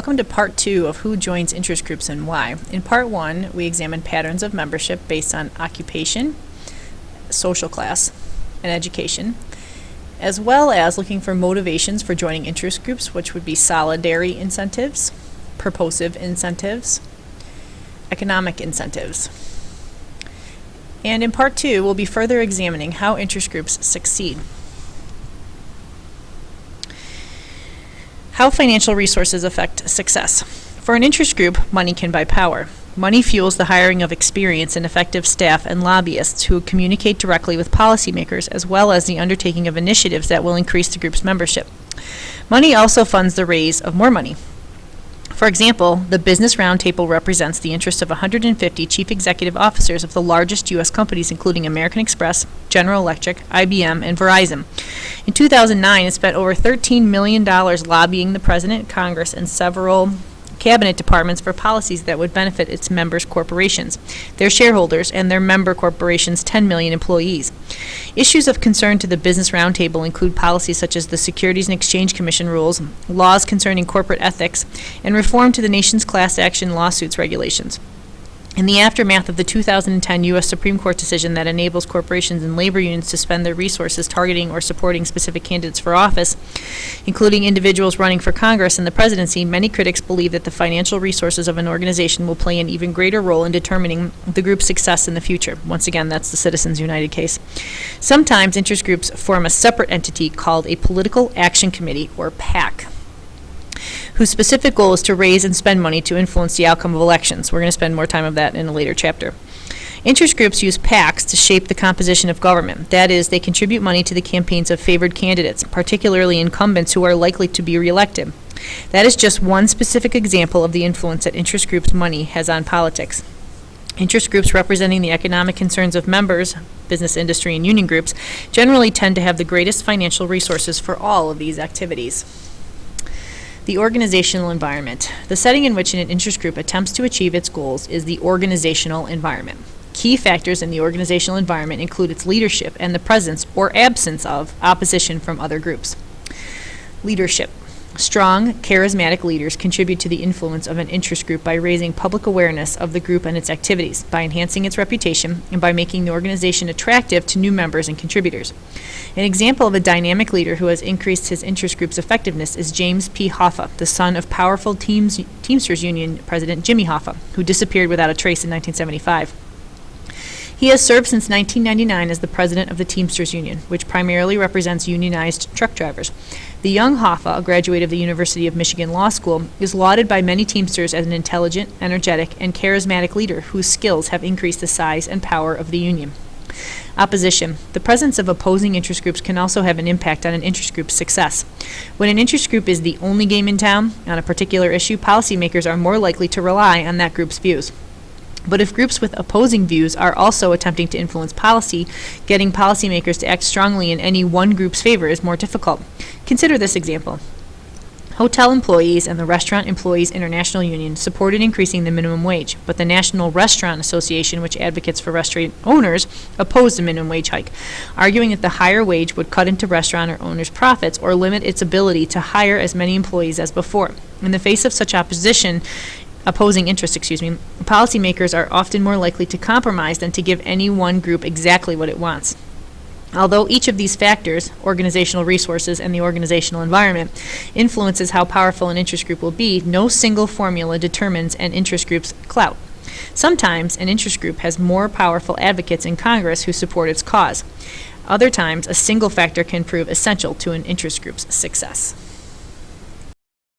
Welcome to part 2 of who joins interest groups and why. In part 1, we examined patterns of membership based on occupation, social class, and education, as well as looking for motivations for joining interest groups, which would be solidary incentives, purposive incentives, economic incentives. And in part 2, we'll be further examining how interest groups succeed. How financial resources affect success. For an interest group, money can buy power. Money fuels the hiring of experienced and effective staff and lobbyists who communicate directly with policymakers, as well as the undertaking of initiatives that will increase the group's membership. Money also funds the raise of more money. For example, the Business Roundtable represents the interests of 150 chief executive officers of the largest U.S. companies, including American Express, General Electric, IBM, and Verizon. In 2009, it spent over $13 million lobbying the President, Congress, and several cabinet departments for policies that would benefit its members' corporations, their shareholders, and their member corporations' 10 million employees. Issues of concern to the Business Roundtable include policies such as the Securities and Exchange Commission rules, laws concerning corporate ethics, and reform to the nation's class action lawsuits regulations. In the aftermath of the 2010 U.S. Supreme Court decision that enables corporations and labor unions to spend their resources targeting or supporting specific candidates for office, including individuals running for Congress and the presidency, many critics believe that the financial resources of an organization will play an even greater role in determining the group's success in the future. Once again, that's the Citizens United case. Sometimes interest groups form a separate entity called a Political Action Committee, or PAC, whose specific goal is to raise and spend money to influence the outcome of elections. We're going to spend more time on that in a later chapter. Interest groups use PACs to shape the composition of government. That is, they contribute money to the campaigns of favored candidates, particularly incumbents who are likely to be reelected. That is just one specific example of the influence that interest groups' money has on politics. Interest groups representing the economic concerns of members, business, industry, and union groups, generally tend to have the greatest financial resources for all of these activities. The organizational environment. The setting in which an interest group attempts to achieve its goals is the organizational environment. Key factors in the organizational environment include its leadership and the presence or absence of opposition from other groups. Leadership. Strong, charismatic leaders contribute to the influence of an interest group by raising public awareness of the group and its activities, by enhancing its reputation, and by making the organization attractive to new members and contributors. An example of a dynamic leader who has increased his interest group's effectiveness is James P. Hoffa, the son of powerful Teamsters Union President Jimmy Hoffa, who disappeared without a trace in 1975. He has served since 1999 as the president of the Teamsters Union, which primarily represents unionized truck drivers. The young Hoffa, a graduate of the University of Michigan Law School, is lauded by many Teamsters as an intelligent, energetic, and charismatic leader whose skills have increased the size and power of the union. Opposition. The presence of opposing interest groups can also have an impact on an interest group's success. When an interest group is the only game in town on a particular issue, policymakers are more likely to rely on that group's views. But if groups with opposing views are also attempting to influence policy, getting policymakers to act strongly in any one group's favor is more difficult. Consider this example. Hotel employees and the Restaurant Employees International Union supported increasing the minimum wage, but the National Restaurant Association, which advocates for restaurant owners, opposed a minimum wage hike, arguing that the higher wage would cut into restaurant owners' profits or limit its ability to hire as many employees as before. In the face of such opposing interests, policymakers are often more likely to compromise than to give any one group exactly what it wants. Although each of these factors, organizational resources and the organizational environment, influences how powerful an interest group will be, no single formula determines an interest group's clout. Sometimes an interest group has more powerful advocates in Congress who support its cause. Other times, a single factor can prove essential to an interest group's success.